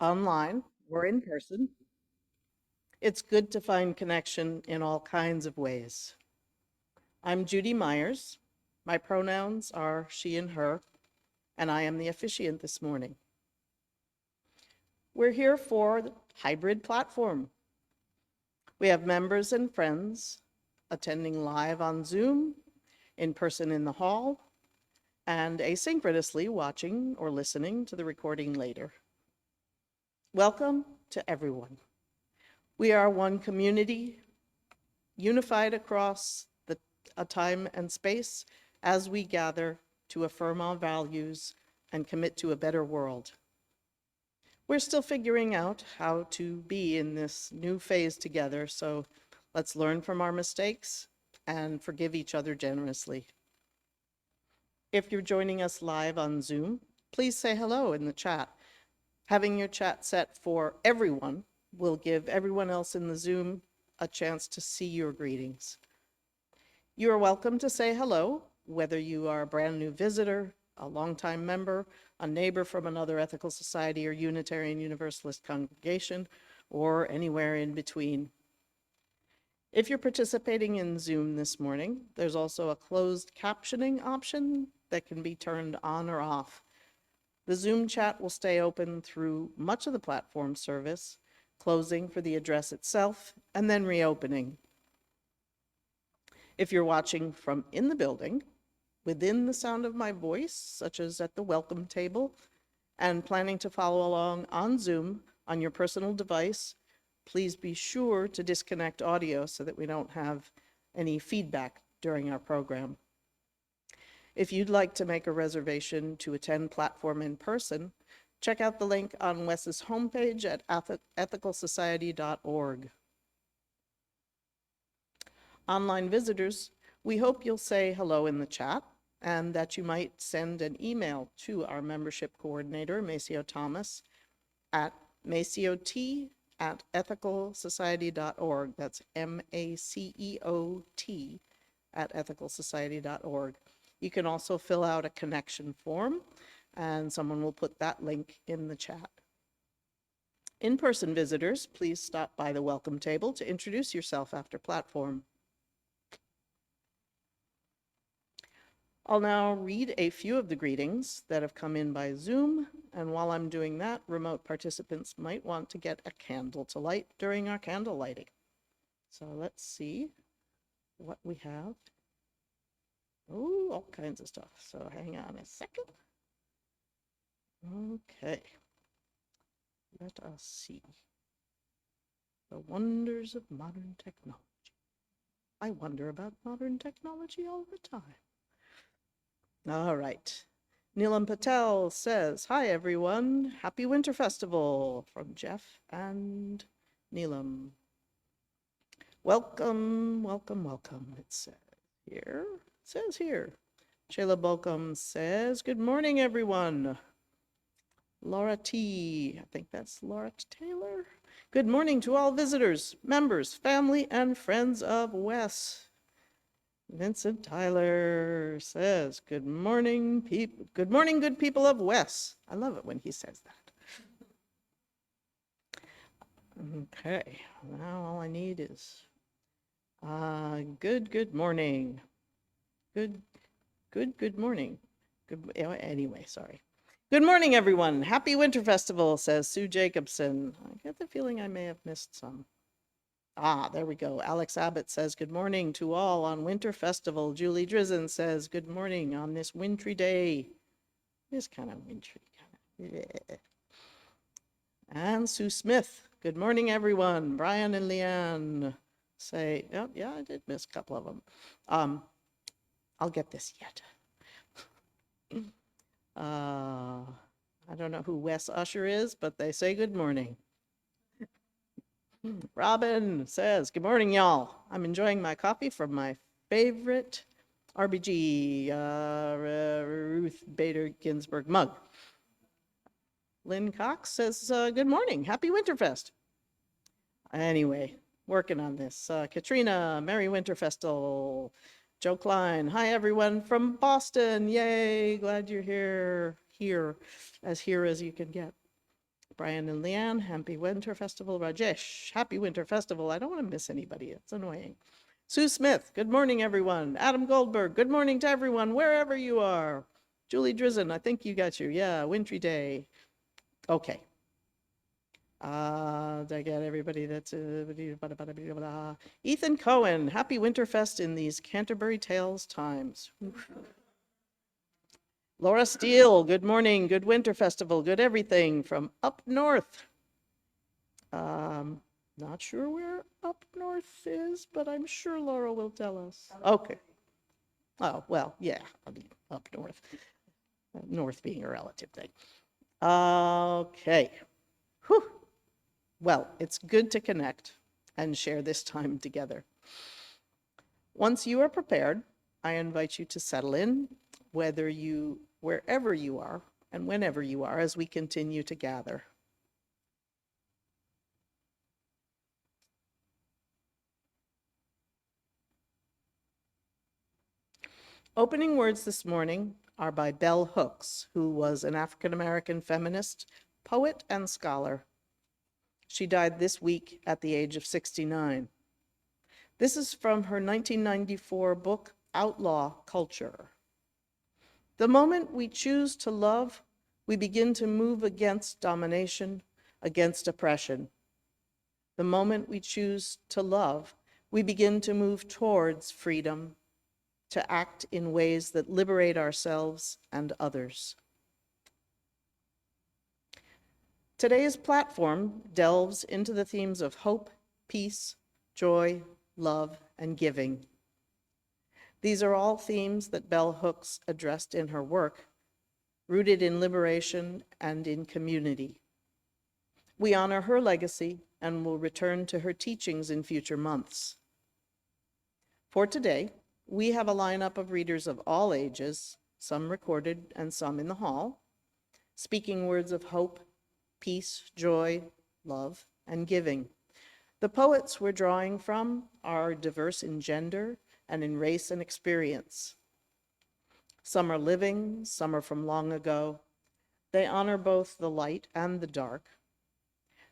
online or in person. It's good to find connection in all kinds of ways. I'm Judy Myers. My pronouns are she and her, and I am the officiant this morning. We're here for the hybrid platform. We have members and friends attending live on Zoom, in person in the hall, and asynchronously watching or listening to the recording later. Welcome to everyone. We are one community, unified across a time and space as we gather to affirm our values and commit to a better world. We're still figuring out how to be in this new phase together, so let's learn from our mistakes and forgive each other generously. If you're joining us live on Zoom, please say hello in the chat. Having your chat set for everyone will give everyone else in the Zoom a chance to see your greetings. You are welcome to say hello, whether you are a brand new visitor, a longtime member, a neighbor from another ethical society or Unitarian Universalist congregation, or anywhere in between. If you're participating in Zoom this morning, there's also a closed captioning option that can be turned on or off. The Zoom chat will stay open through much of the platform service, closing for the address itself, and then reopening. If you're watching from in the building, within the sound of my voice, such as at the welcome table, and planning to follow along on Zoom on your personal device, please be sure to disconnect audio so that we don't have any feedback during our program. If you'd like to make a reservation to attend platform in person, check out the link on WES's homepage at ethicalsociety.org. Online visitors, we hope you'll say hello in the chat and that you might send an email to our membership coordinator, Maceo Thomas, at maceot@ethicalsociety.org. That's MACEOT at ethicalsociety.org. You can also fill out a connection form, and someone will put that link in the chat. In-person visitors, please stop by the welcome table to introduce yourself after platform. I'll now read a few of the greetings that have come in by Zoom, and while I'm doing that, remote participants might want to get a candle to light during our candle lighting. So let's see what we have. Oh, all kinds of stuff. So hang on a second. Okay. Let us see. The wonders of modern technology. I wonder about modern technology all the time. All right. Neelam Patel says, hi everyone, happy Winter Festival, from Jeff and Neelam. Welcome, welcome, welcome, it says here. It says here. Shayla Bolcom says, good morning everyone. Laura T, I think that's Laura Taylor. Good morning to all visitors, members, family, and friends of WES. Vincent Tyler says, good morning, good people of WES. I love it when he says that. Okay, now all I need is good morning. Good morning. Anyway, sorry. Good morning, everyone. Happy Winter Festival, says Sue Jacobson. I get the feeling I may have missed some. There we go. Alex Abbott says, good morning to all on Winter Festival. Julie Drizzen says, good morning on this wintry day. This kind of wintry. Yeah. And Sue Smith, good morning, everyone. Brian and Leanne say, oh, yeah, I did miss a couple of them. I'll get this yet. I don't know who Wes Usher is, but they say good morning. Robin says, good morning, y'all. I'm enjoying my coffee from my favorite RBG, Ruth Bader Ginsburg mug. Lynn Cox says, good morning. Happy Winterfest. Anyway, working on this. Katrina, Merry Winterfestal. Joe Klein, hi everyone from Boston. Yay, glad you're here as you can get. Brian and Leanne, happy Winter Festival. Rajesh, happy Winter Festival. I don't want to miss anybody. It's annoying. Sue Smith, good morning, everyone. Adam Goldberg, good morning to everyone, wherever you are. Julie Drizzen, I think you got you. Yeah, wintry day. Okay. Did I get everybody that's... Ethan Cohen, happy Winterfest in these Canterbury Tales times. Laura Steele, good morning, good Winter Festival, good everything from up north. Not sure where up north is, but I'm sure Laura will tell us. Okay. Oh, well, yeah, I mean, up north. North being a relative thing. Okay. Whew. Well, it's good to connect and share this time together. Once you are prepared, I invite you to settle in, wherever you are and whenever you are, as we continue to gather. Opening words this morning are by Bell Hooks, who was an African-American feminist, poet, and scholar. She died this week at the age of 69. This is from her 1994 book, Outlaw Culture. The moment we choose to love, we begin to move against domination, against oppression. The moment we choose to love, we begin to move towards freedom, to act in ways that liberate ourselves and others. Today's platform delves into the themes of hope, peace, joy, love, and giving. These are all themes that Bell Hooks addressed in her work, rooted in liberation and in community. We honor her legacy and will return to her teachings in future months. For today, we have a lineup of readers of all ages, some recorded and some in the hall, speaking words of hope, peace, joy, love, and giving. The poets we're drawing from are diverse in gender and in race and experience. Some are living, some are from long ago. They honor both the light and the dark.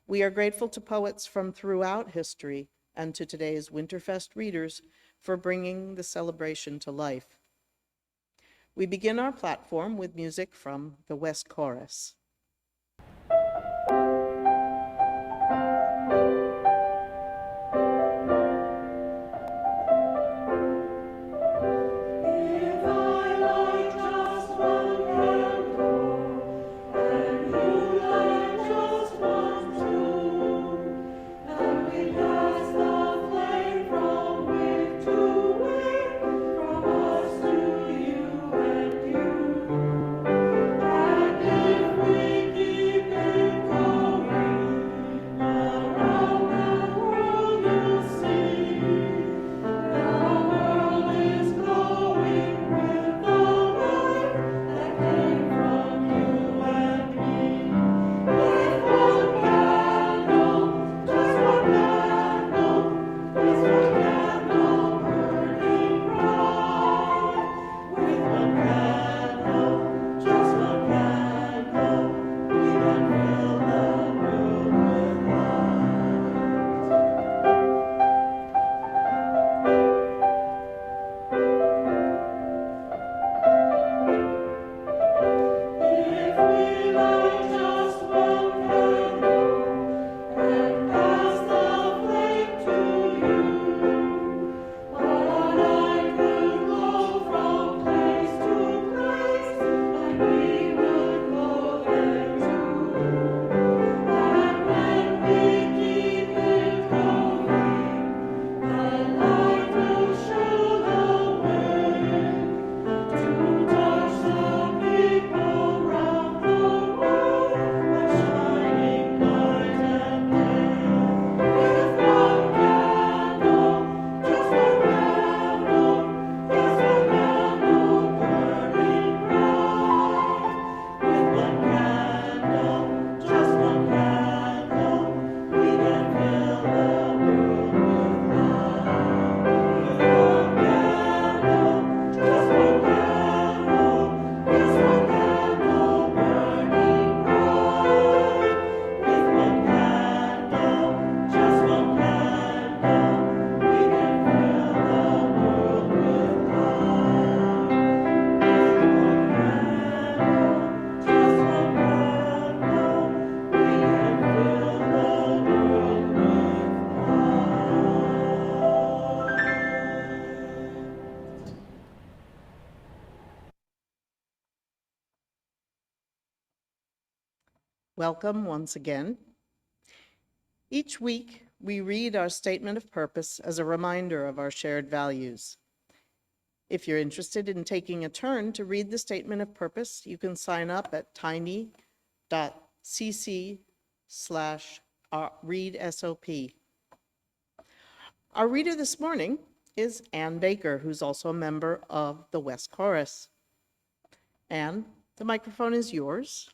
We are grateful to poets from throughout history and to today's Winterfest readers for bringing the celebration to life. We begin our platform with music from the West Chorus. If we Welcome once again. Each week, we read our statement of purpose as a reminder of our shared values. If you're interested in taking a turn to read the statement of purpose, you can sign up at tiny.cc/readsop. Our reader this morning is Ann Baker, who's also a member of the West Chorus. Ann, the microphone is yours.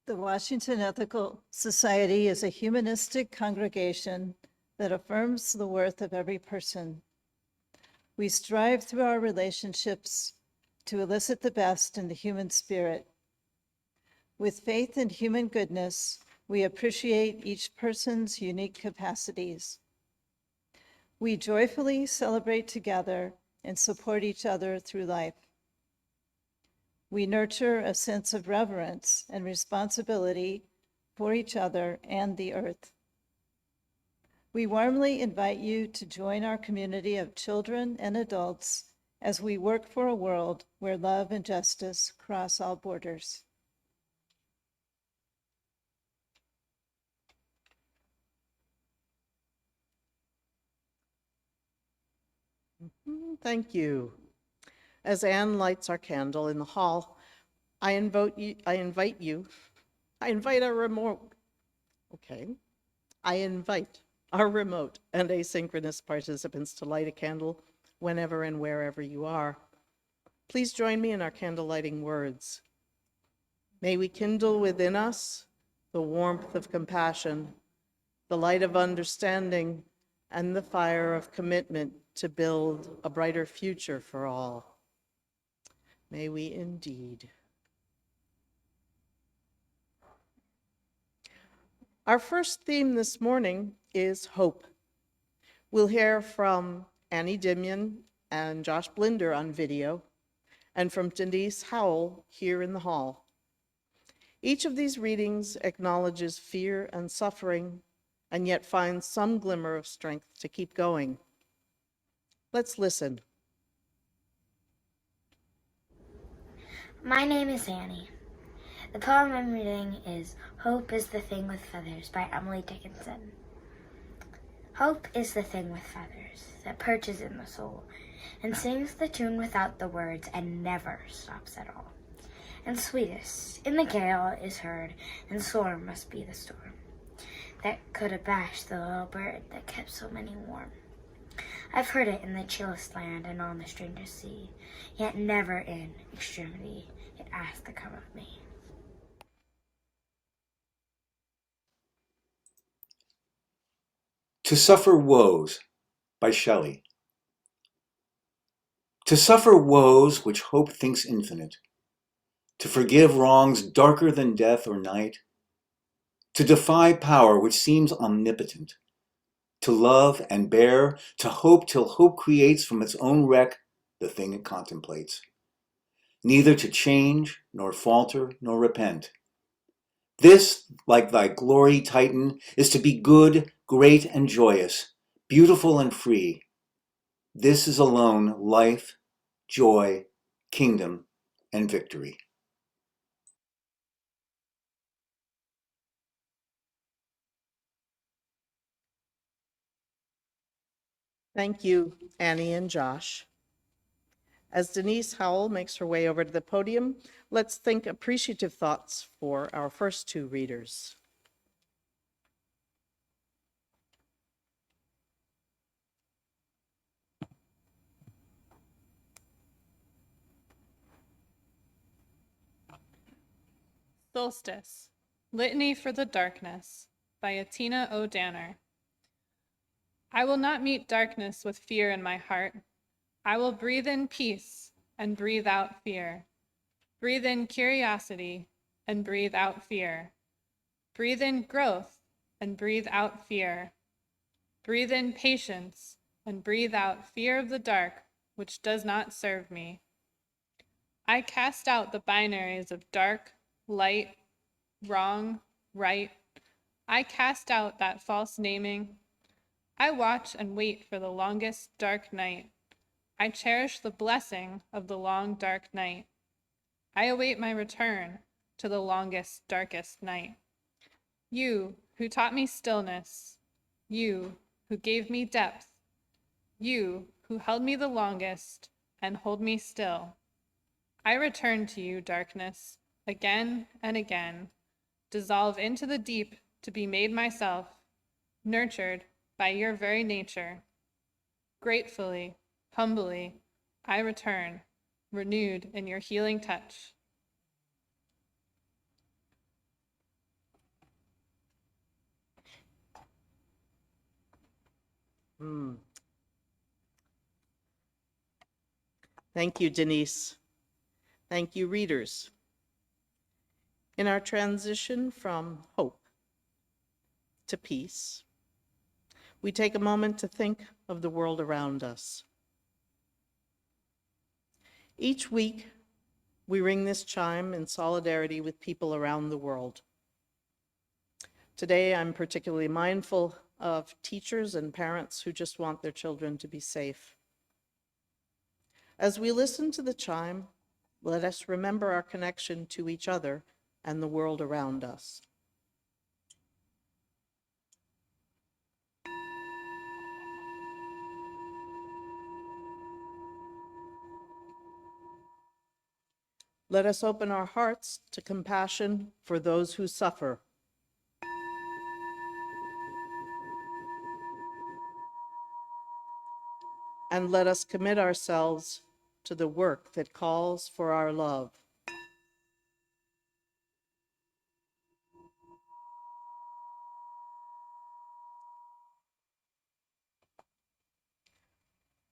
The Washington Ethical Society is a humanistic congregation that affirms the worth of every person. We strive through our relationships to elicit the best in the human spirit. With faith in human goodness, we appreciate each person's unique capacities. We joyfully celebrate together and support each other through life. We nurture a sense of reverence and responsibility for each other and the earth. We warmly invite you to join our community of children and adults as we work for a world where love and justice cross all borders. Thank you. As Anne lights our candle in the hall, I invite our remote and asynchronous participants to light a candle whenever and wherever you are. Please join me in our candle lighting words. May we kindle within us the warmth of compassion, the light of understanding, and the fire of commitment to build a brighter future for all. May we indeed. Our first theme this morning is hope. We'll hear from Annie Dimion and Josh Blinder on video, and from Denise Howell here in the hall. Each of these readings acknowledges fear and suffering, and yet finds some glimmer of strength to keep going. Let's listen. My name is Annie. The poem I'm reading is Hope is the Thing with Feathers by Emily Dickinson. Hope is the thing with feathers that perches in the soul and sings the tune without the words and never stops at all. And sweetest in the gale is heard, and sore must be the storm that could abash the little bird that kept so many warm. I've heard it in the chillest land and on the strangest sea, yet never in extremity it asked to come of me. To Suffer Woes by Shelley. To suffer woes which hope thinks infinite, to forgive wrongs darker than death or night, to defy power which seems omnipotent, to love and bear, to hope till hope creates from its own wreck the thing it contemplates, neither to change, nor falter, nor repent. This, like thy glory, Titan, is to be good, great, and joyous, beautiful and free. This is alone life, joy, kingdom, and victory. Thank you, Annie and Josh. As Denise Howell makes her way over to the podium, let's think appreciative thoughts for our first two readers. Solstice, Litany for the Darkness by Atina O. Danner. I will not meet darkness with fear in my heart. I will breathe in peace and breathe out fear. Breathe in curiosity and breathe out fear. Breathe in growth and breathe out fear. Breathe in patience and breathe out fear of the dark, which does not serve me. I cast out the binaries of dark, light, wrong, right. I cast out that false naming. I watch and wait for the longest dark night. I cherish the blessing of the long dark night. I await my return to the longest, darkest night. You who taught me stillness, you who gave me depth, you who held me the longest and hold me still. I return to you, darkness, again and again, dissolve into the deep to be made myself, nurtured by your very nature. Gratefully, humbly, I return, renewed in your healing touch. Thank you, Denise. Thank you, readers. In our transition from hope to peace, we take a moment to think of the world around us. Each week, we ring this chime in solidarity with people around the world. Today, I'm particularly mindful of teachers and parents who just want their children to be safe. As we listen to the chime, let us remember our connection to each other and the world around us. Let us open our hearts to compassion for those who suffer. And let us commit ourselves to the work that calls for our love.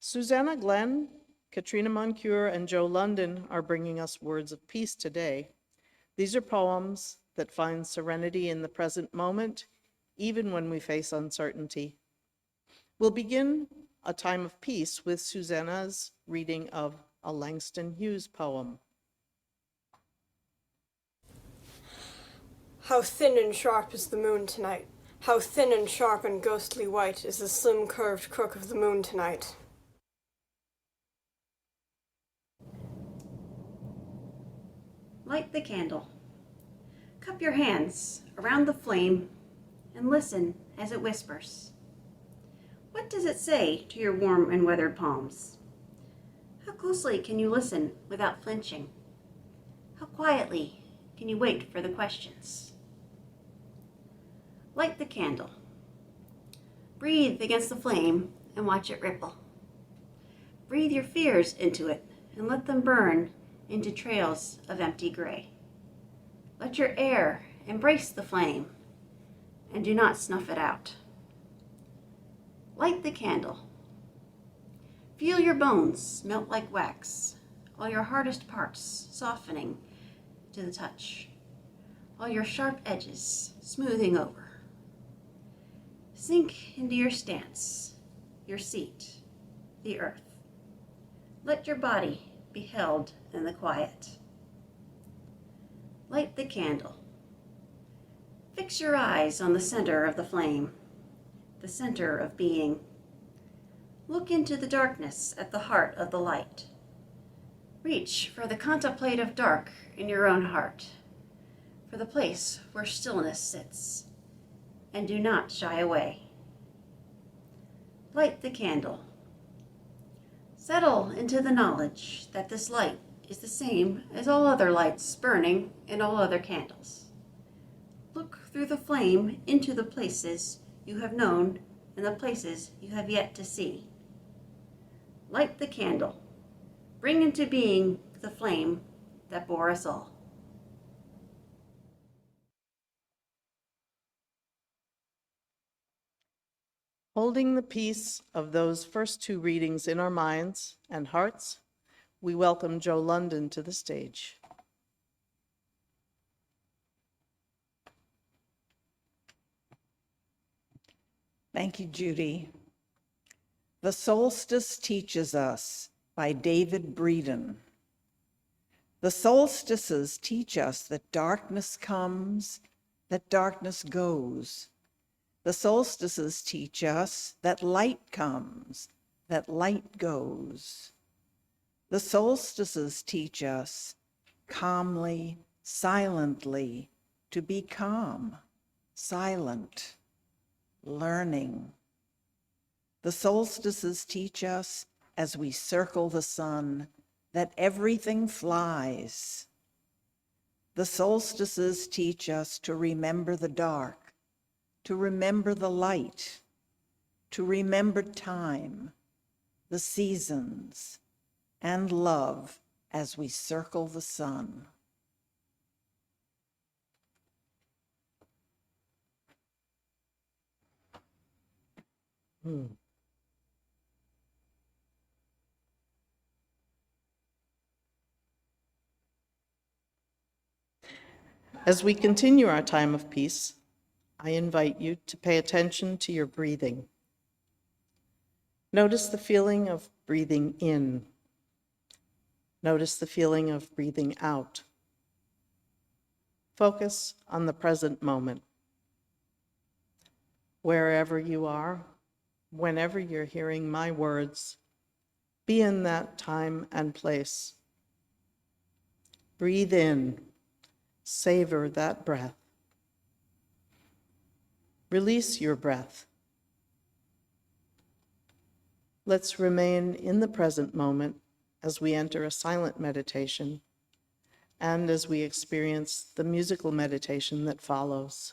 Susanna Glenn, Katrina Moncure, and Joe London are bringing us words of peace today. These are poems that find serenity in the present moment, even when we face uncertainty. We'll begin a time of peace with Susanna's reading of a Langston Hughes poem. How thin and sharp is the moon tonight. How thin and sharp and ghostly white is the slim curved crook of the moon tonight. Light the candle. Cup your hands around the flame and listen as it whispers. What does it say to your warm and weathered palms? How closely can you listen without flinching? How quietly can you wait for the questions? Light the candle. Breathe against the flame and watch it ripple. Breathe your fears into it and let them burn into trails of empty gray. Let your air embrace the flame and do not snuff it out. Light the candle. Feel your bones melt like wax, all your hardest parts softening to the touch, all your sharp edges smoothing over. Sink into your stance, your seat, the earth. Let your body be held in the quiet. Light the candle. Fix your eyes on the center of the flame, the center of being. Look into the darkness at the heart of the light. Reach for the contemplative dark in your own heart, for the place where stillness sits, and do not shy away. Light the candle. Settle into the knowledge that this light is the same as all other lights burning in all other candles. Look through the flame into the places you have known and the places you have yet to see. Light the candle. Bring into being the flame that bore us all. Holding the peace of those first two readings in our minds and hearts, we welcome Joe London to the stage. Thank you, Judy. The Solstice Teaches Us by David Breeden. The solstices teach us that darkness comes, that darkness goes, The solstices teach us that light comes, that light goes. The solstices teach us calmly, silently, to be calm, silent, learning. The solstices teach us, as we circle the sun, that everything flies. The solstices teach us to remember the dark, to remember the light, to remember time, the seasons, and love as we circle the sun. As we continue our time of peace, I invite you to pay attention to your breathing. Notice the feeling of breathing in. Notice the feeling of breathing out. Focus on the present moment. Wherever you are, whenever you're hearing my words, be in that time and place. Breathe in, savor that breath. Release your breath. Let's remain in the present moment as we enter a silent meditation and as we experience the musical meditation that follows.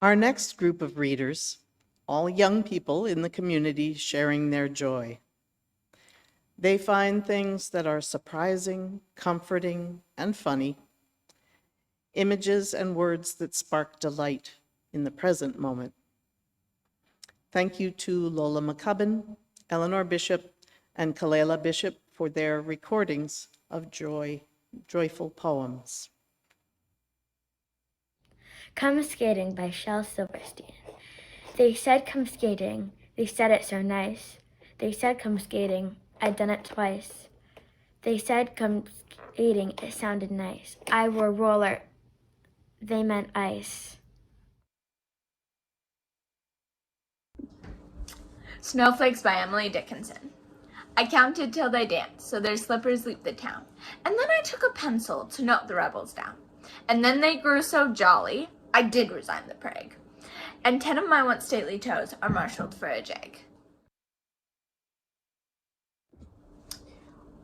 Our next group of readers, all young people in the community sharing their joy. They find things that are surprising, comforting, and funny, images and words that spark delight in the present moment. Thank you to Lola McCubbin, Eleanor Bishop, and Kalela Bishop for their recordings of joyful poems. Come Skating by Shel Silverstein. They said come skating, they said it so nice. They said come skating, I'd done it twice. They said come skating, it sounded nice. I wore roller, they meant ice. Snowflakes by Emily Dickinson. I counted till they danced, so their slippers leaped the town. And then I took a pencil to note the rebels down. And then they grew so jolly, I did resign the Prague. And 10 of my once stately toes are marshaled for a jag.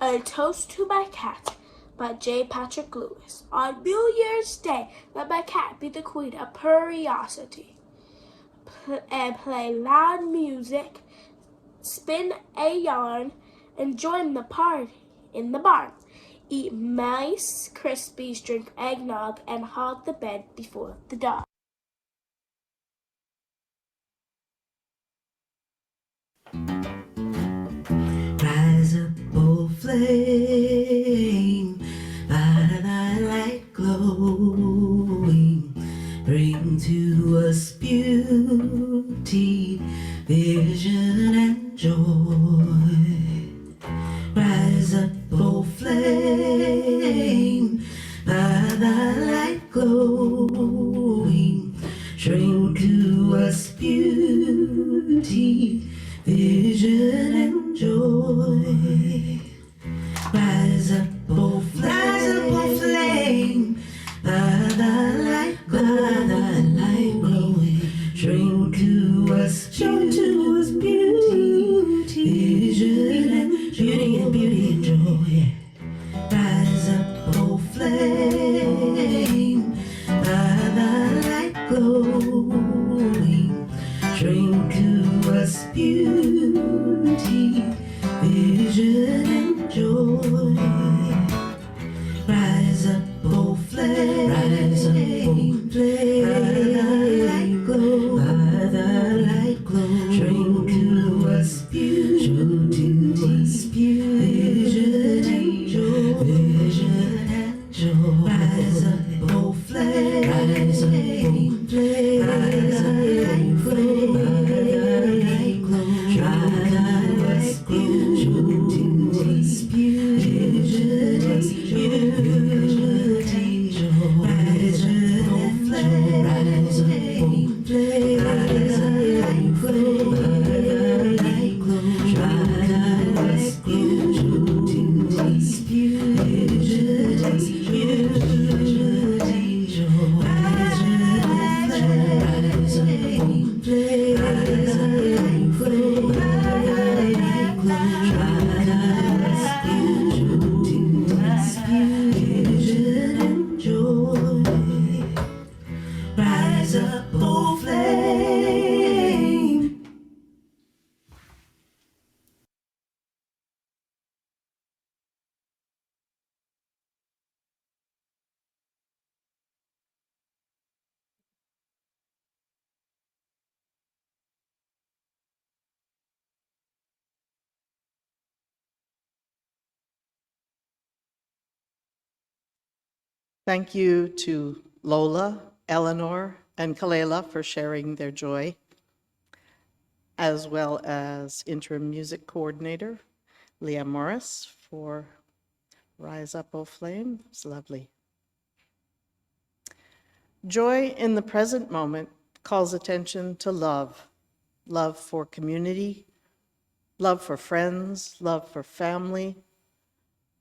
A Toast to My Cat by J. Patrick Lewis. On New Year's Day, let my cat be the queen of curiosity. And play loud music, spin a yarn, and join the party in the barn. Eat mice, crispies, drink eggnog, and hog the bed before the dog. Rise up, oh flame, by thy light glowing, bring to us beauty, vision, and joy. Rise up, oh flame, by thy light glowing, bring to us beauty, vision, and joy. Rise up, oh flame, by thy light glowing, bring to us beauty, vision, and beauty and joy. Rise up, oh flame, by thy light glowing, bring to us beauty, vision, and joy. Rise up, oh flame, by thy light glow, bring to us beauty, vision, and joy. Rise up, oh flame, by thy light glow, Rise up, oh flame. Thank you to Lola, Eleanor, and Kalela for sharing their joy, as well as interim music coordinator Leah Morris for Rise Up, O Flame. It's lovely. Joy in the present moment calls attention to love, love for community, love for friends, love for family,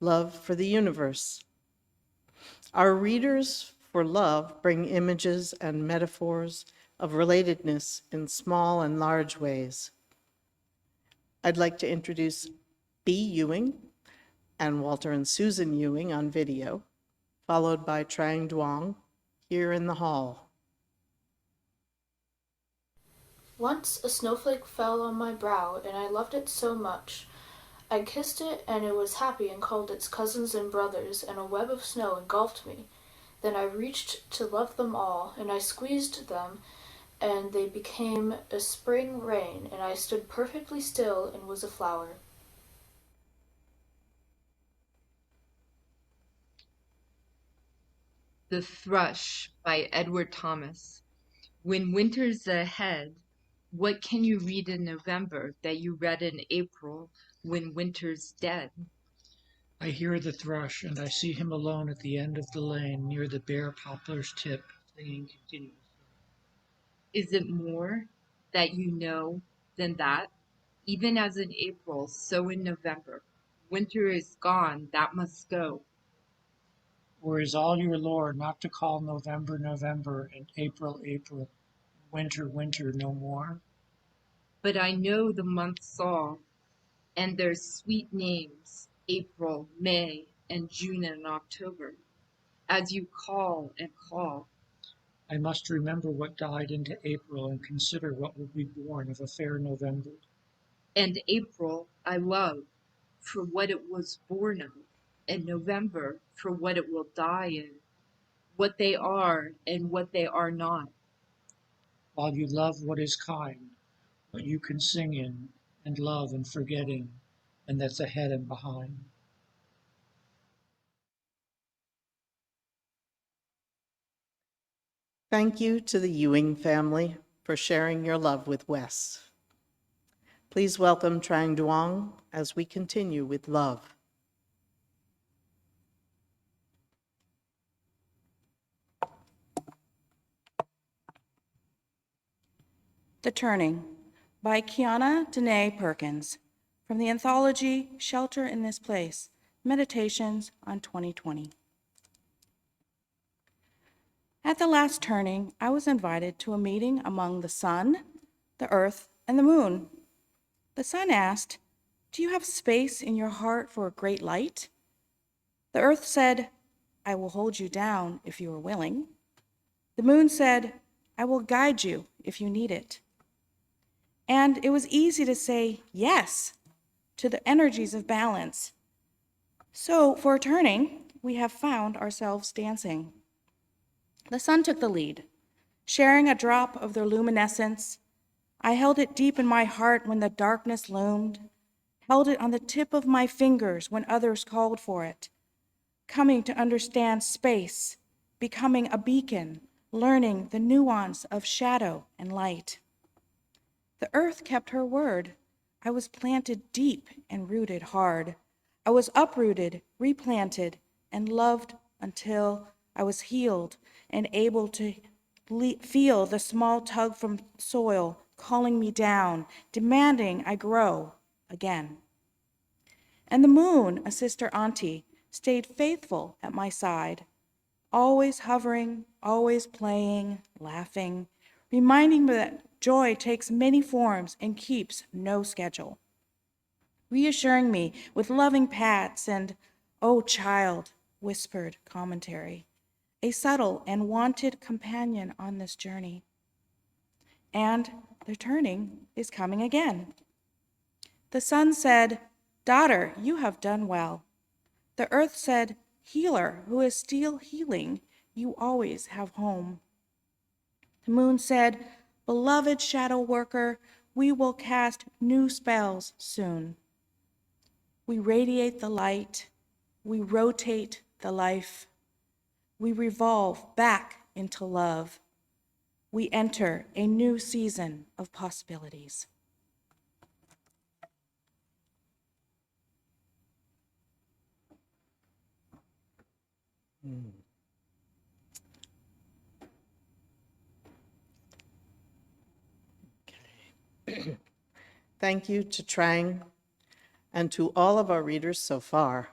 love for the universe. Our readers for love bring images and metaphors of relatedness in small and large ways. I'd like to introduce B. Ewing and Walter and Susan Ewing on video, followed by Trang Duong here in the hall. Once a snowflake fell on my brow, and I loved it so much. I kissed it, and it was happy and called its cousins and brothers, and a web of snow engulfed me. Then I reached to love them all, and I squeezed them, and they became a spring rain, and I stood perfectly still and was a flower. The Thrush by Edward Thomas. When winter's ahead, what can you read in November that you read in April when winter's dead? I hear the thrush, and I see him alone at the end of the lane near the bare poplar's tip, singing continuously. Is it more that you know than that? Even as in April, so in November. Winter is gone, that must go. Or is all your lore not to call November November and April April, winter winter no more? But I know the months all, and their sweet names, April, May, and June and October, as you call and call. I must remember what died into April and consider what will be born of a fair November. And April I love for what it was born of, and November for what it will die in, what they are and what they are not. While you love what is kind, what you can sing in, and love and forgetting, and that's ahead and behind. Thank you to the Ewing family for sharing your love with Wes. Please welcome Trang Duong as we continue with love. The Turning by Kiana Danae Perkins from the anthology Shelter in This Place, Meditations on 2020. At the last turning, I was invited to a meeting among the sun, the earth, and the moon. The sun asked, "Do you have space in your heart for a great light?" The earth said, "I will hold you down if you are willing." The moon said, "I will guide you if you need it." And it was easy to say yes to the energies of balance. So for a turning, we have found ourselves dancing. The sun took the lead, sharing a drop of their luminescence. I held it deep in my heart when the darkness loomed, held it on the tip of my fingers when others called for it, coming to understand space, becoming a beacon, learning the nuance of shadow and light. The earth kept her word. I was planted deep and rooted hard. I was uprooted, replanted, and loved until I was healed and able to feel the small tug from soil calling me down, demanding I grow again. And the moon, a sister auntie, stayed faithful at my side, always hovering, always playing, laughing, reminding me that joy takes many forms and keeps no schedule, reassuring me with loving pats and, "Oh, child," whispered commentary, a subtle and wanted companion on this journey. And the turning is coming again. The sun said, "Daughter, you have done well." The earth said, "Healer who is still healing, you always have home." The moon said, "Beloved shadow worker, we will cast new spells soon." We radiate the light, we rotate the life, we revolve back into love. We enter a new season of possibilities. Okay. Thank you to Trang and to all of our readers so far.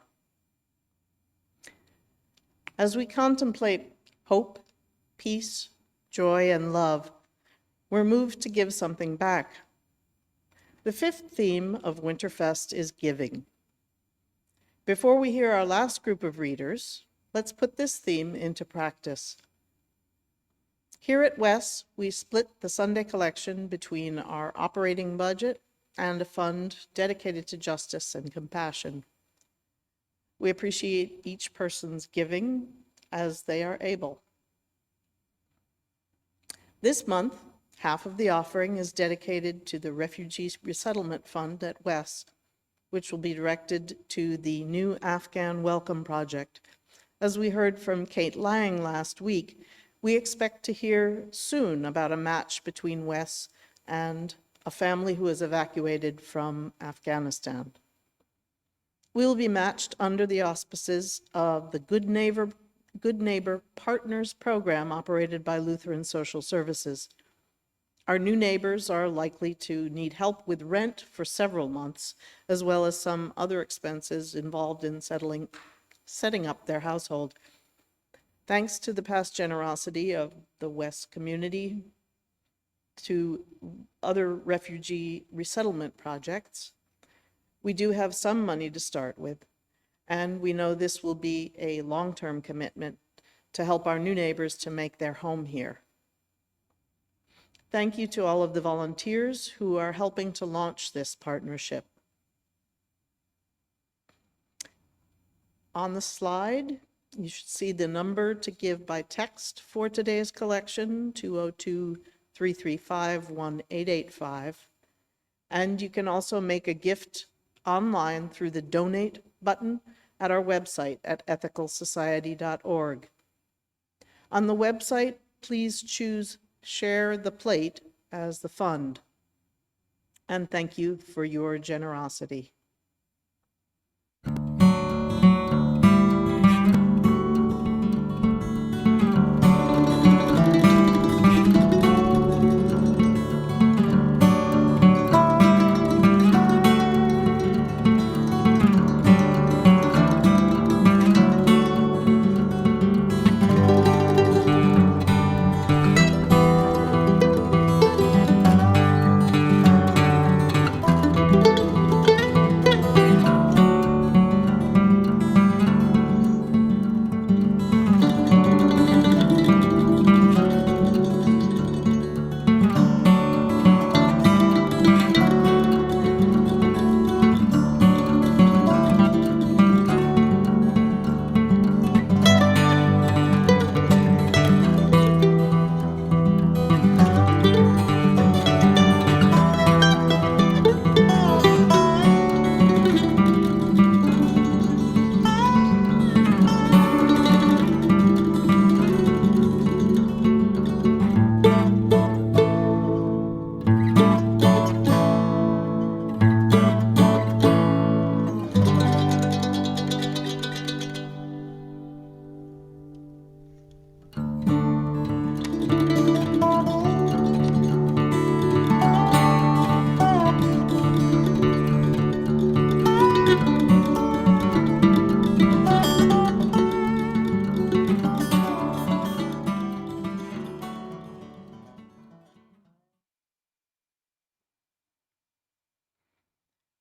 As we contemplate hope, peace, joy, and love, we're moved to give something back. The fifth theme of Winterfest is giving. Before we hear our last group of readers, let's put this theme into practice. Here at Wes, we split the Sunday collection between our operating budget and a fund dedicated to justice and compassion. We appreciate each person's giving as they are able. This month, half of the offering is dedicated to the Refugee Resettlement Fund at Wes, which will be directed to the new Afghan Welcome Project. As we heard from Kate Lang last week, we expect to hear soon about a match between Wes and a family who is evacuated from Afghanistan. We will be matched under the auspices of the Good Neighbor Partners program operated by Lutheran Social Services. Our new neighbors are likely to need help with rent for several months, as well as some other expenses involved in setting up their household. Thanks to the past generosity of the West community to other refugee resettlement projects, we do have some money to start with, and we know this will be a long-term commitment to help our new neighbors to make their home here. Thank you to all of the volunteers who are helping to launch this partnership. On the slide, you should see the number to give by text for today's collection, 202-335-1885. And you can also make a gift online through the donate button at our website at ethicalsociety.org. On the website, please choose Share the Plate as the fund. And thank you for your generosity.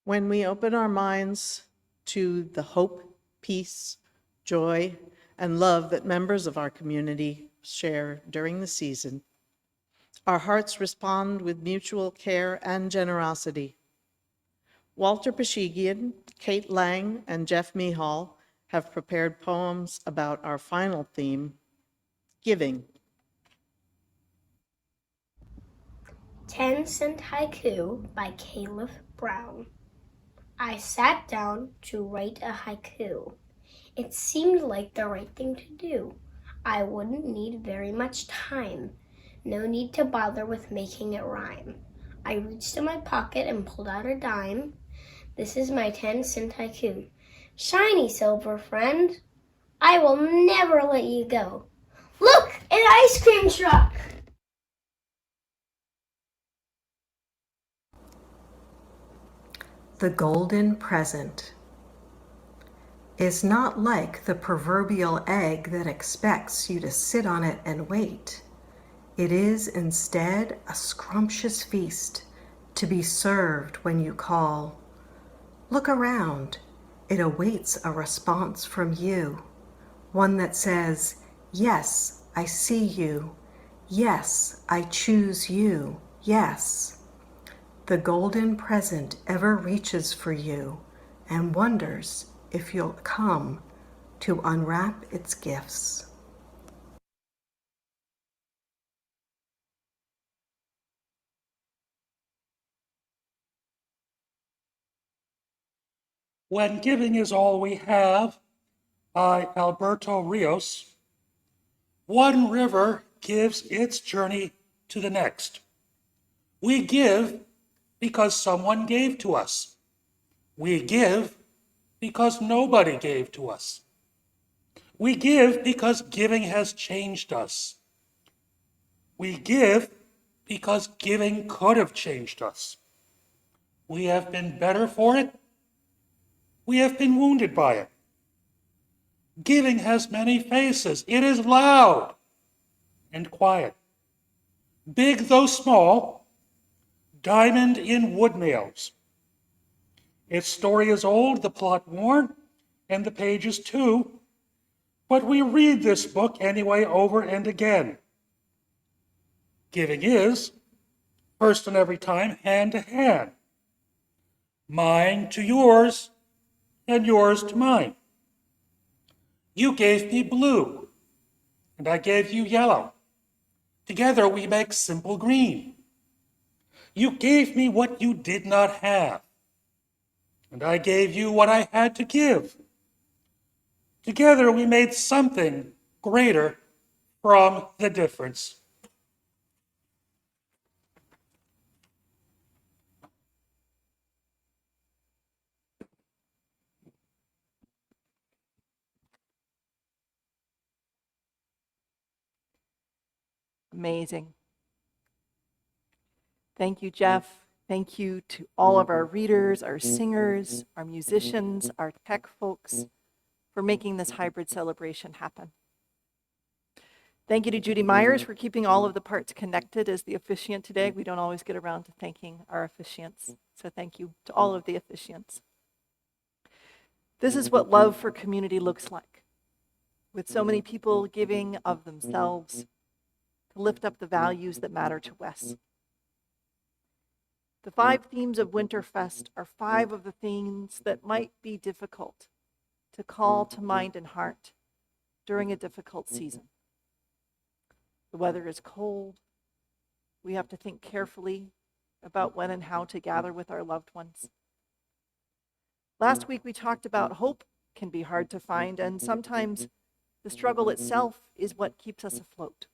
When we open our minds to the hope, peace, joy, and love that members of our community share during the season, our hearts respond with mutual care and generosity. Walter Pashigian, Kate Lang, and Jeff Mihal have prepared poems about our final theme, giving. 10-Cent Haiku by Caleb Brown. I sat down to write a haiku. It seemed like the right thing to do. I wouldn't need very much time. No need to bother with making it rhyme. I reached in my pocket and pulled out a dime. This is my 10-cent haiku. Shiny silver friend, I will never let you go. Look, an ice cream truck! The golden present is not like the proverbial egg that expects you to sit on it and wait. It is instead a scrumptious feast to be served when you call. Look around. It awaits a response from you, one that says, "Yes, I see you. Yes, I choose you. Yes. The golden present ever reaches for you and wonders if you'll come to unwrap its gifts. When Giving is All We Have by Alberto Rios. One river gives its journey to the next. We give because someone gave to us. We give because nobody gave to us. We give because giving has changed us. We give because giving could have changed us. We have been better for it. We have been wounded by it. Giving has many faces. It is loud and quiet. Big though small, diamond in wood nails. Its story is old, the plot worn, and the pages too, but we read this book anyway over and again. Giving is, first and every time, hand to hand. Mine to yours, and yours to mine. You gave me blue, and I gave you yellow. Together we make simple green. You gave me what you did not have, and I gave you what I had to give. Together we made something greater from the difference. Amazing. Thank you, Jeff. Thank you to all of our readers, our singers, our musicians, our tech folks for making this hybrid celebration happen. Thank you to Judy Myers for keeping all of the parts connected as the officiant today. We don't always get around to thanking our officiants, so thank you to all of the officiants. This is what love for community looks like, with so many people giving of themselves to lift up the values that matter to Wes. The 5 themes of Winterfest are 5 of the things that might be difficult to call to mind and heart during a difficult season. The weather is cold. We have to think carefully about when and how to gather with our loved ones. Last week we talked about hope can be hard to find, and sometimes the struggle itself is what keeps us afloat.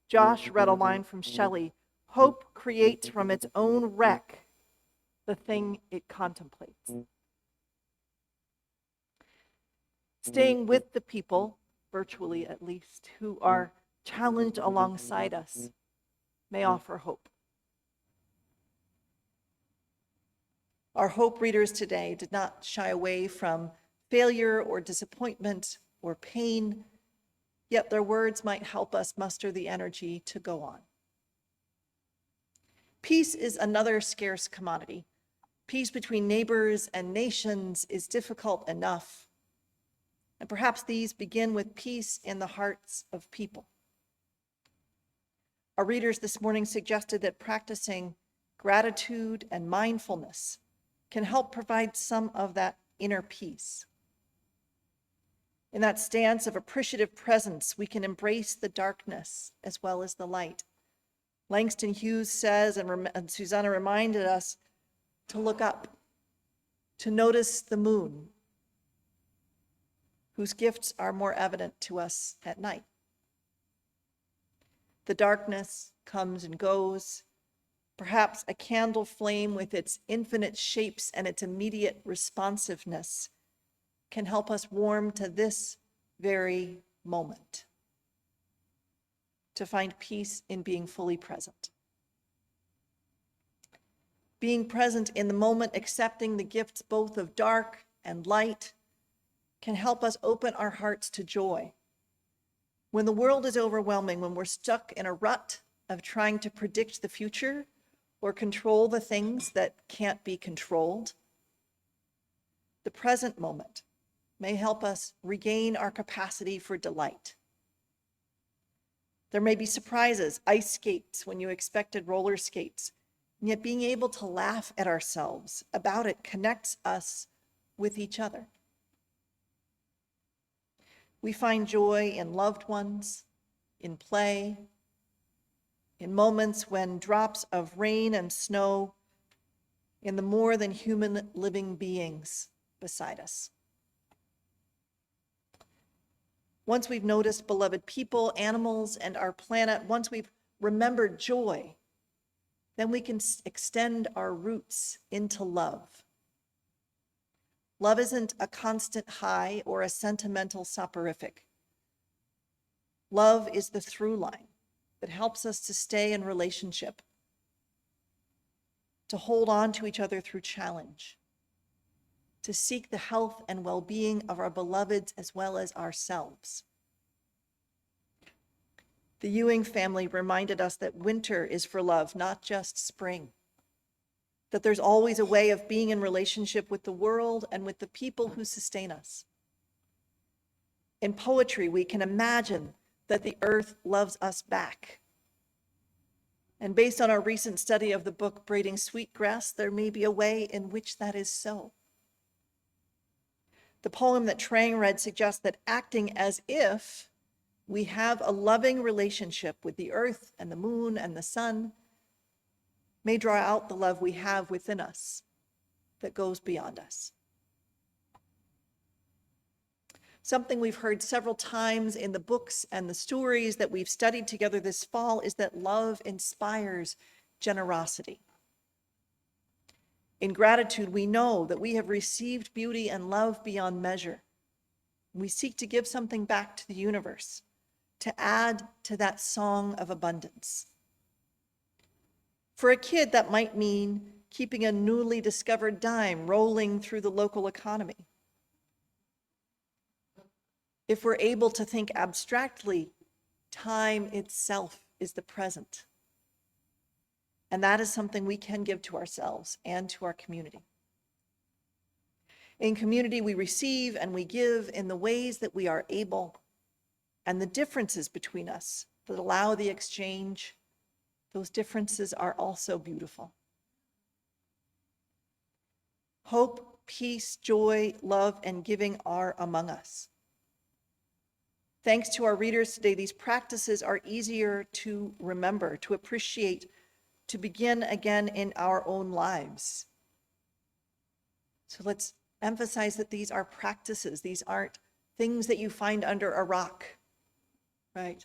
Josh read a line from Shelley: hope creates from its own wreck the thing it contemplates. Staying with the people, virtually at least, who are challenged alongside us may offer hope. Our hope readers today did not shy away from failure or disappointment or pain, yet their words might help us muster the energy to go on. Peace is another scarce commodity. Peace between neighbors and nations is difficult enough. And perhaps these begin with peace in the hearts of people. Our readers this morning suggested that practicing gratitude and mindfulness can help provide some of that inner peace. In that stance of appreciative presence, we can embrace the darkness as well as the light. Langston Hughes says, and Susanna reminded us, to look up, to notice the moon, whose gifts are more evident to us at night. The darkness comes and goes. Perhaps a candle flame with its infinite shapes and its immediate responsiveness can help us warm to this very moment, to find peace in being fully present. Being present in the moment, accepting the gifts both of dark and light, can help us open our hearts to joy. When the world is overwhelming, when we're stuck in a rut of trying to predict the future or control the things that can't be controlled, the present moment may help us regain our capacity for delight. There may be surprises, ice skates when you expected roller skates, and yet being able to laugh at ourselves about it connects us with each other. We find joy in loved ones, in play, in moments when drops of rain and snow, in the more than human living beings beside us. Once we've noticed beloved people, animals, and our planet, once we've remembered joy, then we can extend our roots into love. Love isn't a constant high or a sentimental soporific. Love is the through line that helps us to stay in relationship, to hold on to each other through challenge, to seek the health and well-being of our beloveds as well as ourselves. The Ewing family reminded us that winter is for love, not just spring. That there's always a way of being in relationship with the world and with the people who sustain us. In poetry, we can imagine that the earth loves us back. And based on our recent study of the book Braiding Sweetgrass, there may be a way in which that is so. The poem that Trang read suggests that acting as if we have a loving relationship with the earth and the moon and the sun may draw out the love we have within us that goes beyond us. Something we've heard several times in the books and the stories that we've studied together this fall is that love inspires generosity. In gratitude, we know that we have received beauty and love beyond measure. We seek to give something back to the universe, to add to that song of abundance. For a kid, that might mean keeping a newly discovered dime rolling through the local economy. If we're able to think abstractly, time itself is the present. And that is something we can give to ourselves and to our community. In community, we receive and we give in the ways that we are able, and the differences between us that allow the exchange, those differences are also beautiful. Hope, peace, joy, love, and giving are among us. Thanks to our readers today, these practices are easier to remember, to appreciate, to begin again in our own lives. So let's emphasize that these are practices. These aren't things that you find under a rock, right?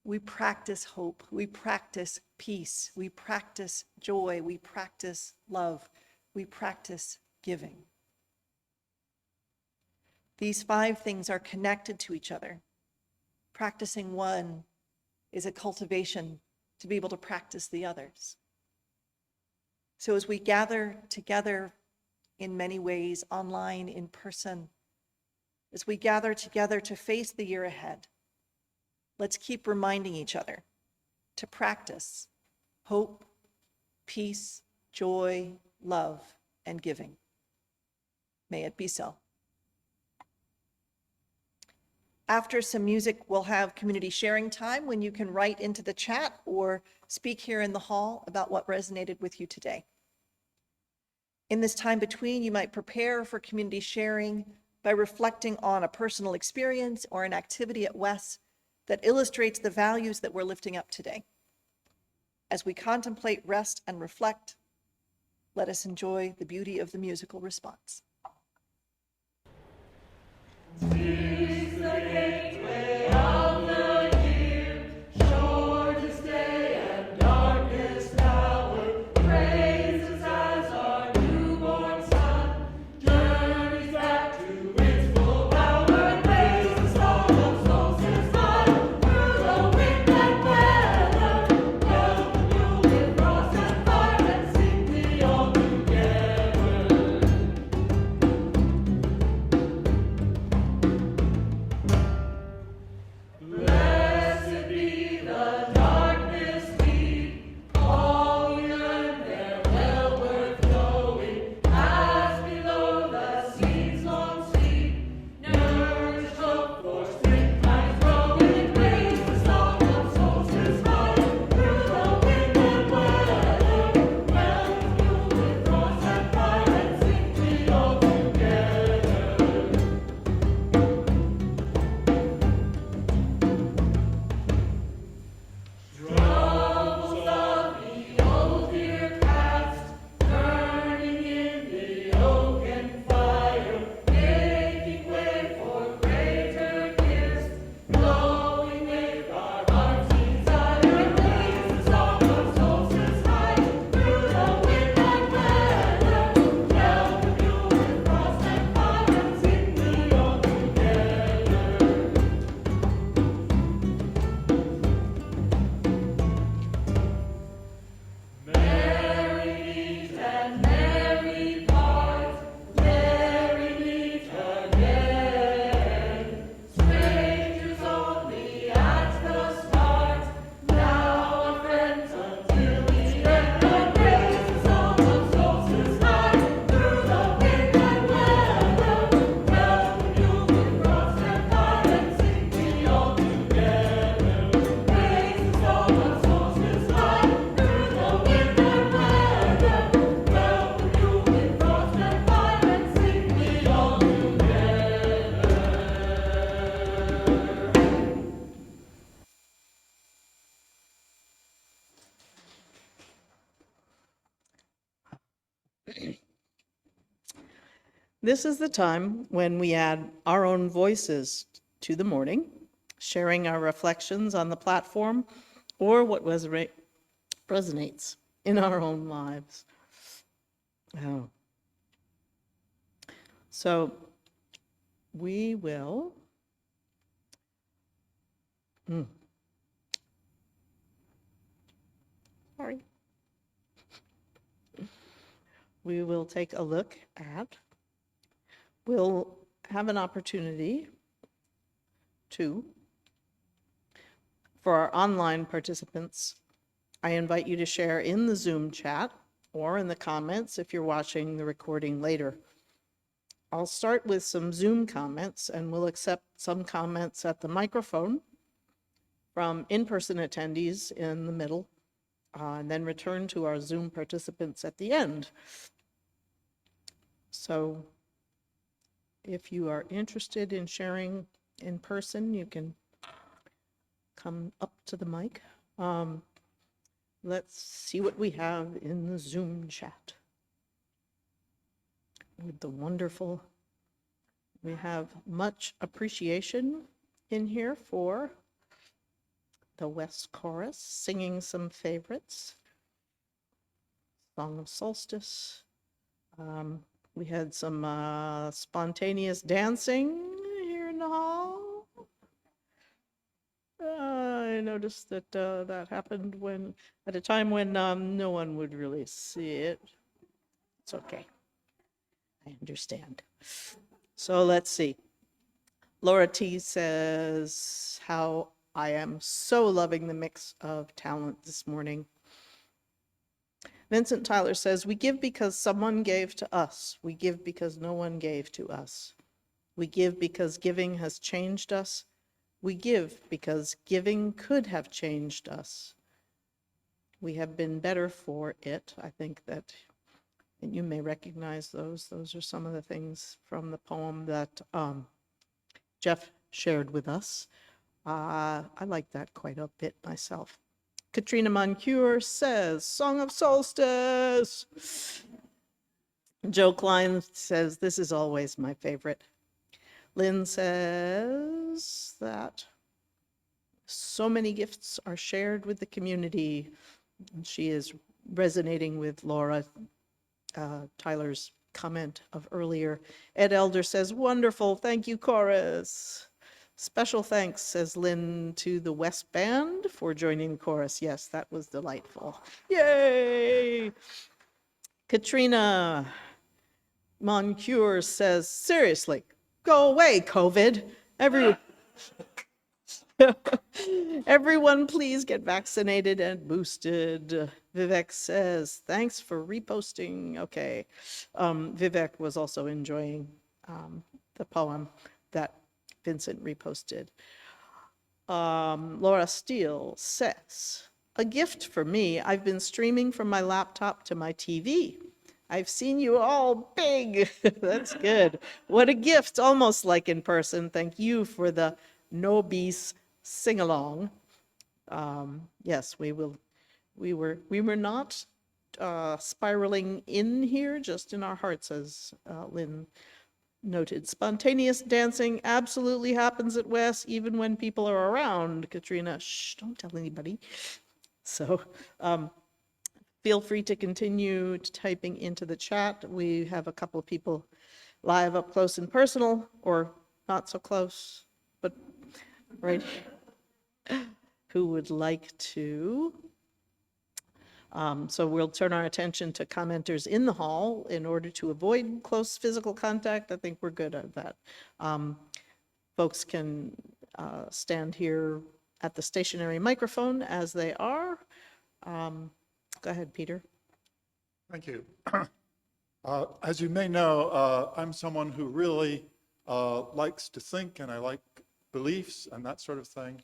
We practice hope, we practice peace, we practice joy, we practice love, we practice giving. These 5 things are connected to each other. Practicing one is a cultivation to be able to practice the others. So as we gather together in many ways, online, in person, as we gather together to face the year ahead, let's keep reminding each other to practice hope, peace, joy, love, and giving. May it be so. After some music, we'll have community sharing time when you can write into the chat or speak here in the hall about what resonated with you today. In this time between, you might prepare for community sharing by reflecting on a personal experience or an activity at Wes that illustrates the values that we're lifting up today. As we contemplate, rest, and reflect, let us enjoy the beauty of the musical response. This is the time when we add our own voices to the morning, sharing our reflections on the platform or what resonates in our own lives. Oh. So we will sorry. We will take a look at, we'll have an opportunity to, for our online participants, I invite you to share in the Zoom chat or in the comments if you're watching the recording later. I'll start with some Zoom comments and we'll accept some comments at the microphone from in-person attendees in the middle, and then return to our Zoom participants at the end. So if you are interested in sharing in person, you can come up to the mic. Let's see what we have in the Zoom chat. With the wonderful, we have much appreciation in here for the West Chorus, singing some favorites. Song of Solstice. We had some spontaneous dancing here in the hall. I noticed that that happened at a time when no one would really see it. It's okay. I understand. So let's see. Laura T says how I am so loving the mix of talent this morning. Vincent Tyler says, we give because someone gave to us. We give because no one gave to us. We give because giving has changed us. We give because giving could have changed us. We have been better for it. I think that, and you may recognize those. Those are some of the things from the poem that Jeff shared with us. I like that quite a bit myself. Katrina Moncure says, Song of Solstice. Joe Klein says, this is always my favorite. Lynn says that so many gifts are shared with the community. She is resonating with Laura Tyler's comment of earlier. Ed Elder says, wonderful, thank you, chorus. Special thanks, says Lynn, to the West Band for joining the chorus. Yes, that was delightful. Yay! Katrina Moncure says, seriously, go away, COVID. Everyone please get vaccinated and boosted. Vivek says, thanks for reposting. Okay. Vivek was also enjoying the poem that Vincent reposted. Laura Steele says, a gift for me. I've been streaming from my laptop to my TV. I've seen you all big. That's good. What a gift, almost like in person. Thank you for the No Beast sing-along. Yes, we were not spiraling in here, just in our hearts, as Lynn noted. Spontaneous dancing absolutely happens at West, even when people are around. Katrina, shh, don't tell anybody. So feel free to continue typing into the chat. We have a couple of people live up close and personal, or not so close, but right, who would like to. So we'll turn our attention to commenters in the hall in order to avoid close physical contact. I think we're good at that. Folks can stand here at the stationary microphone as they are. Go ahead, Peter. Thank you. As you may know, I'm someone who really likes to think, and I like beliefs and that sort of thing.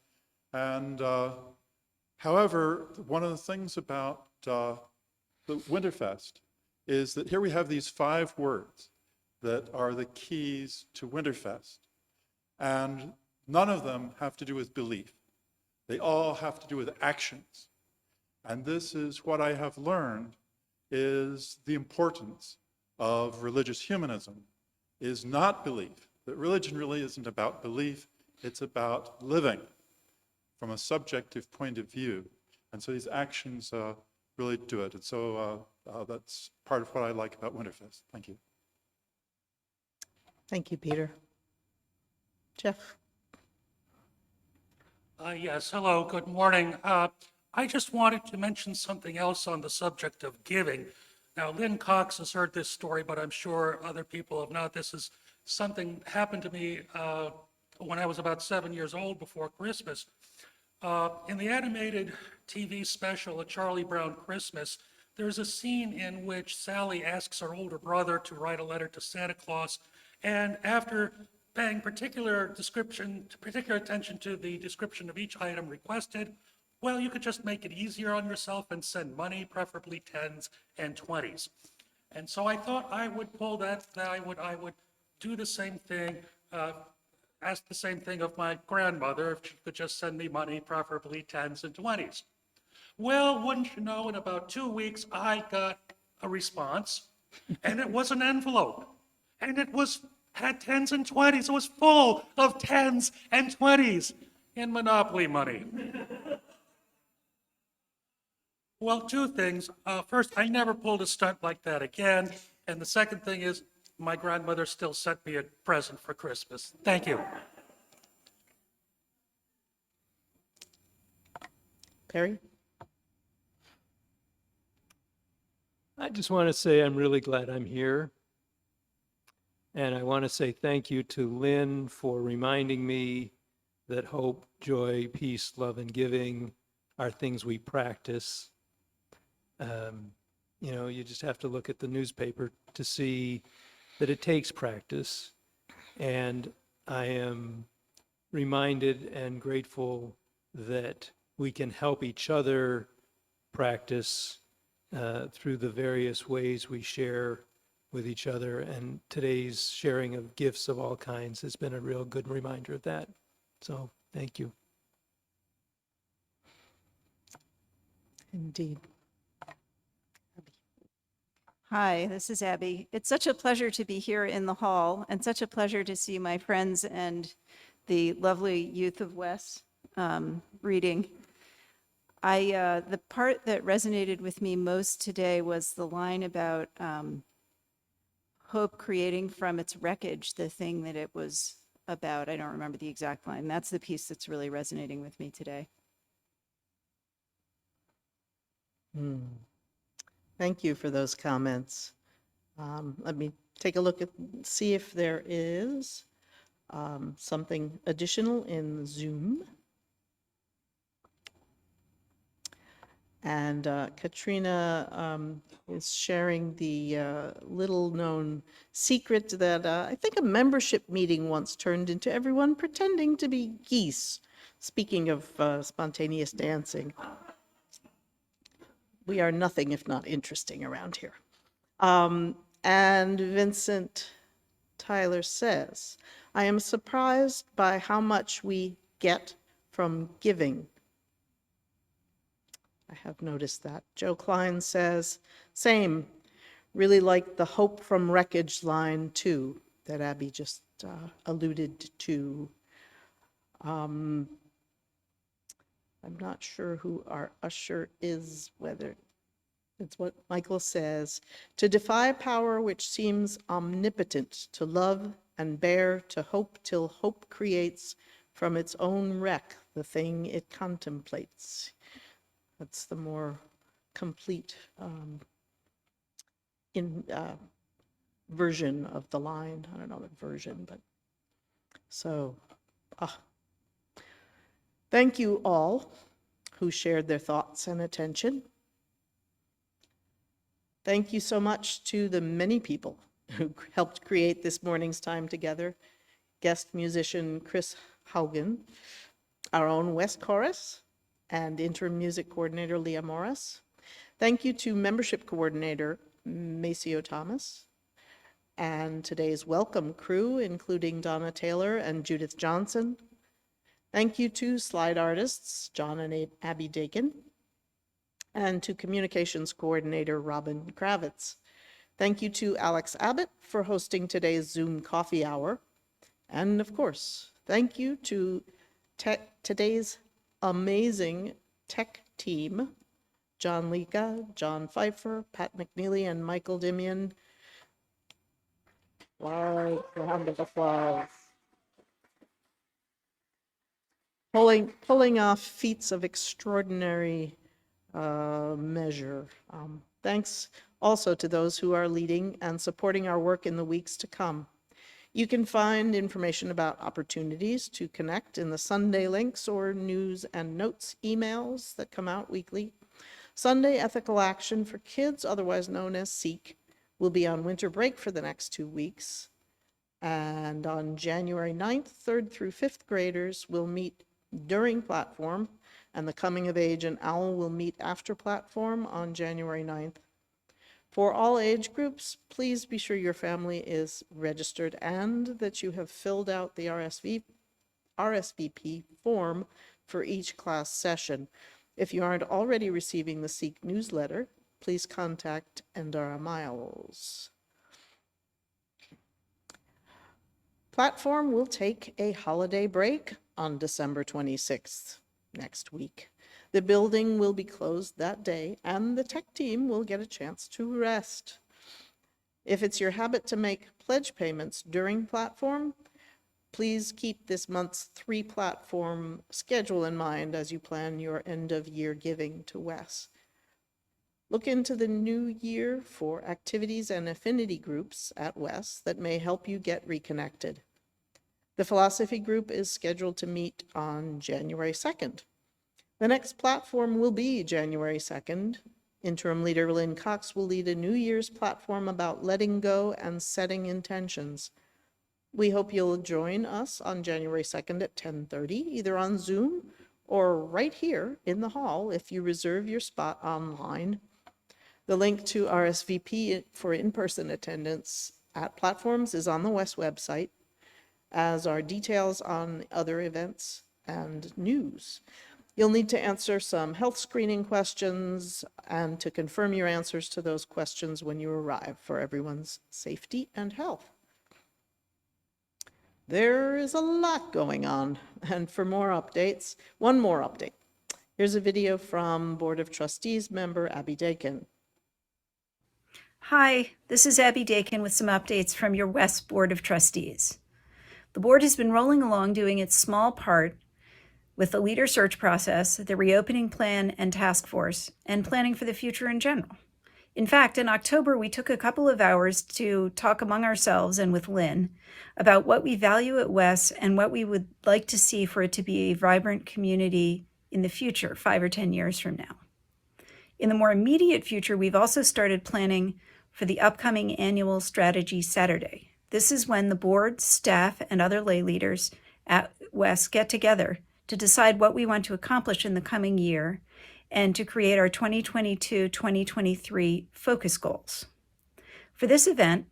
And however, one of the things about the Winterfest is that here we have these 5 words that are the keys to Winterfest. And none of them have to do with belief. They all have to do with actions. And this is what I have learned is the importance of religious humanism, is not belief. That religion really isn't about belief, it's about living from a subjective point of view. And so these actions really do it. And so that's part of what I like about Winterfest. Thank you. Thank you, Peter. Jeff? Yes, hello, good morning. I just wanted to mention something else on the subject of giving. Now, Lynn Cox has heard this story, but I'm sure other people have not. This is something happened to me when I was about 7 years old before Christmas. In the animated TV special, A Charlie Brown Christmas, there's a scene in which Sally asks her older brother to write a letter to Santa Claus, and after paying particular attention to the description of each item requested, well, you could just make it easier on yourself and send money, preferably 10s and 20s. And so I thought I would pull that I would do the same thing, ask the same thing of my grandmother, if she could just send me money, preferably 10s and 20s. Well, wouldn't you know, in about 2 weeks, I got a response, and it was an envelope, and it had 10s and 20s. It was full of 10s and 20s in Monopoly money. Well, two things. First, I never pulled a stunt like that again. And the second thing is, my grandmother still sent me a present for Christmas. Thank you. Perry? I just want to say I'm really glad I'm here. And I want to say thank you to Lynn for reminding me that hope, joy, peace, love, and giving are things we practice. You just have to look at the newspaper to see that it takes practice. And I am reminded and grateful that we can help each other practice through the various ways we share with each other. And today's sharing of gifts of all kinds has been a real good reminder of that. So thank you. Indeed. Hi, this is Abby. It's such a pleasure to be here in the hall and such a pleasure to see my friends and the lovely youth of Wes reading. The part that resonated with me most today was the line about hope creating from its wreckage the thing that it was about. I don't remember the exact line. That's the piece that's really resonating with me today. Thank you for those comments. Let me take a look at, see if there is something additional in Zoom. And Katrina is sharing the little-known secret that I think a membership meeting once turned into everyone pretending to be geese. Speaking of spontaneous dancing, we are nothing if not interesting around here. And Vincent Tyler says, I am surprised by how much we get from giving. I have noticed that. Joe Klein says, same, really like the hope from wreckage line too, that Abby just alluded to. I'm not sure who our usher is, whether it's what Michael says. To defy power which seems omnipotent, to love and bear, to hope till hope creates from its own wreck the thing it contemplates. That's the more complete version of the line. I don't know what version, but so thank you all who shared their thoughts and attention. Thank you so much to the many people who helped create this morning's time together. Guest musician Chris Haugen, our own West Chorus, and interim music coordinator Leah Morris. Thank you to membership coordinator Maceo Thomas, and today's welcome crew, including Donna Taylor and Judith Johnson. Thank you to slide artists John and Abby Dakin, and to Communications Coordinator Robin Kravitz. Thank you to Alex Abbott for hosting today's Zoom coffee hour. And of course, thank you to today's amazing tech team, John Lika, John Pfeiffer, Pat McNeely, and Michael Dimian. Wow, round of applause. Pulling off feats of extraordinary measure. Thanks also to those who are leading and supporting our work in the weeks to come. You can find information about opportunities to connect in the Sunday links or news and notes emails that come out weekly. Sunday Ethical Action for Kids, otherwise known as SEEK, will be on winter break for the next 2 weeks. And on January 9th, 3rd through 5th graders will meet during platform, and the Coming of Age and OWL will meet after platform on January 9th. For all age groups, please be sure your family is registered and that you have filled out the RSVP form for each class session. If you aren't already receiving the SEEK newsletter, please contact Endara Miles. Platform will take a holiday break on December 26th, next week. The building will be closed that day, and the tech team will get a chance to rest. If it's your habit to make pledge payments during platform, please keep this month's 3 platform schedule in mind as you plan your end-of-year giving to WES. Look into the new year for activities and affinity groups at WES that may help you get reconnected. The philosophy group is scheduled to meet on January 2nd. The next platform will be January 2nd. Interim leader Lynn Cox will lead a New Year's platform about letting go and setting intentions. We hope you'll join us on January 2nd at 10:30, either on Zoom or right here in the hall if you reserve your spot online. The link to RSVP for in-person attendance at platforms is on the WES website, as are details on other events and news. You'll need to answer some health screening questions and to confirm your answers to those questions when you arrive for everyone's safety and health. There is a lot going on, and for more updates, one more update. Here's a video from Board of Trustees member Abby Dakin. Hi, this is Abby Dakin with some updates from your WES Board of Trustees. The board has been rolling along doing its small part with the leader search process, the reopening plan and task force, and planning for the future in general. In fact, in October, we took a couple of hours to talk among ourselves and with Lynn about what we value at WES and what we would like to see for it to be a vibrant community in the future, 5 or 10 years from now. In the more immediate future, we've also started planning for the upcoming annual strategy Saturday. This is when the board, staff, and other lay leaders at WES get together to decide what we want to accomplish in the coming year and to create our 2022-2023 focus goals. For this event,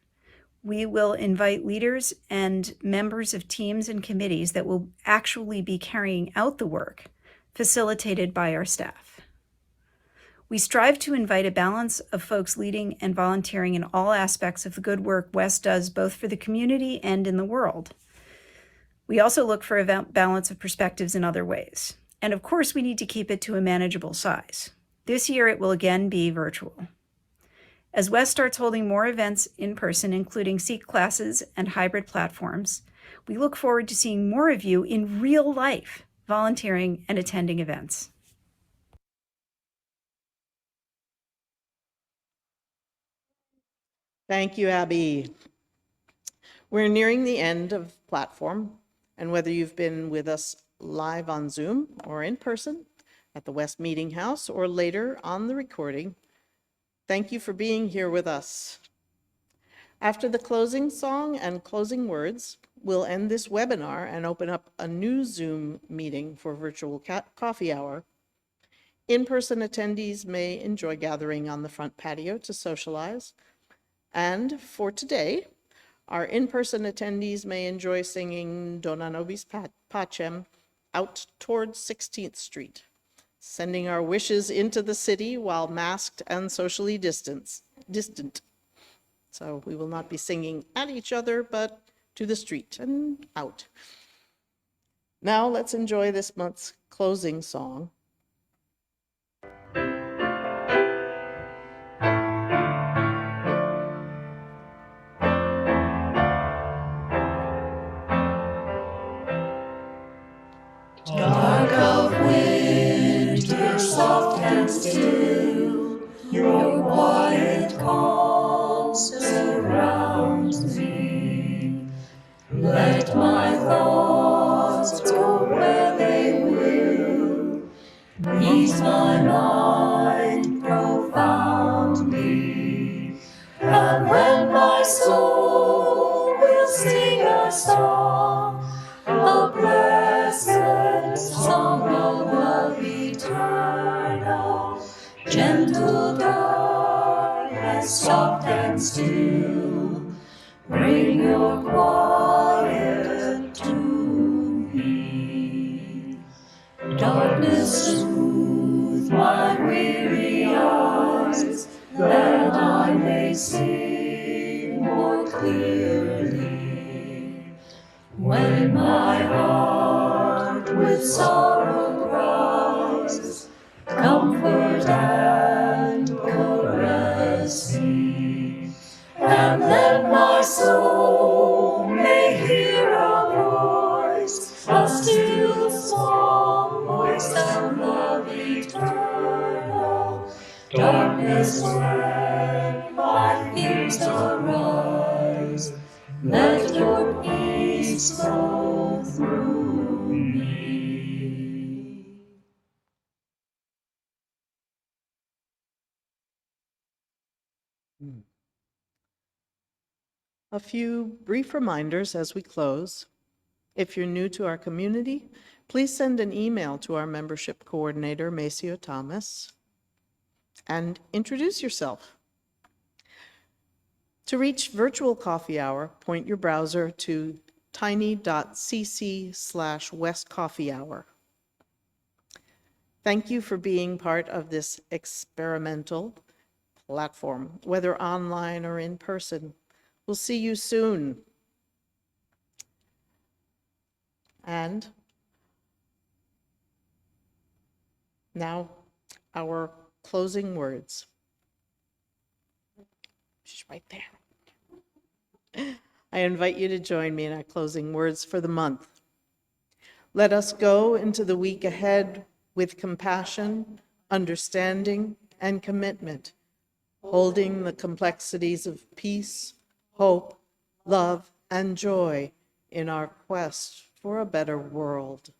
we will invite leaders and members of teams and committees that will actually be carrying out the work facilitated by our staff. We strive to invite a balance of folks leading and volunteering in all aspects of the good work WES does both for the community and in the world. We also look for a balance of perspectives in other ways. And of course, we need to keep it to a manageable size. This year, it will again be virtual. As WES starts holding more events in person, including SEEK classes and hybrid platforms, we look forward to seeing more of you in real life, volunteering and attending events. Thank you, Abby. We're nearing the end of platform, and whether you've been with us live on Zoom or in person at the West Meeting House or later on the recording, thank you for being here with us. After the closing song and closing words, we'll end this webinar and open up a new Zoom meeting for virtual coffee hour. In-person attendees may enjoy gathering on the front patio to socialize. And for today, our in-person attendees may enjoy singing Dona Nobis Pacem out towards 16th Street. sending our wishes into the city while masked and socially distant. So we will not be singing at each other, but to the street and out. Now let's enjoy this month's closing song. Dark of winter, soft and still, your quiet calm surrounds me. Let my thoughts go where they will, ease my mind profoundly. And when my soul will sing a song, a blessed song of love eternal, gentle darkness, soft and still, bring your quiet to me. Darkness, soothe my weary eyes, that I may see more clearly. When my heart with sorrow cries, comfort and caress me, and let my soul may hear a voice, a still small voice of love eternal. Darkness, when my fears arise, let your peace flow through me. A few brief reminders as we close. If you're new to our community, please send an email to our membership coordinator, Maceo Thomas, and introduce yourself. To reach virtual coffee hour, point your browser to tiny.cc/westcoffeehour. Thank you for being part of this experimental platform, whether online or in person. We'll see you soon. And now, our closing words. She's right there. I invite you to join me in our closing words for the month. Let us go into the week ahead with compassion, understanding, and commitment, holding the complexities of peace, hope, love, and joy in our quest for a better world.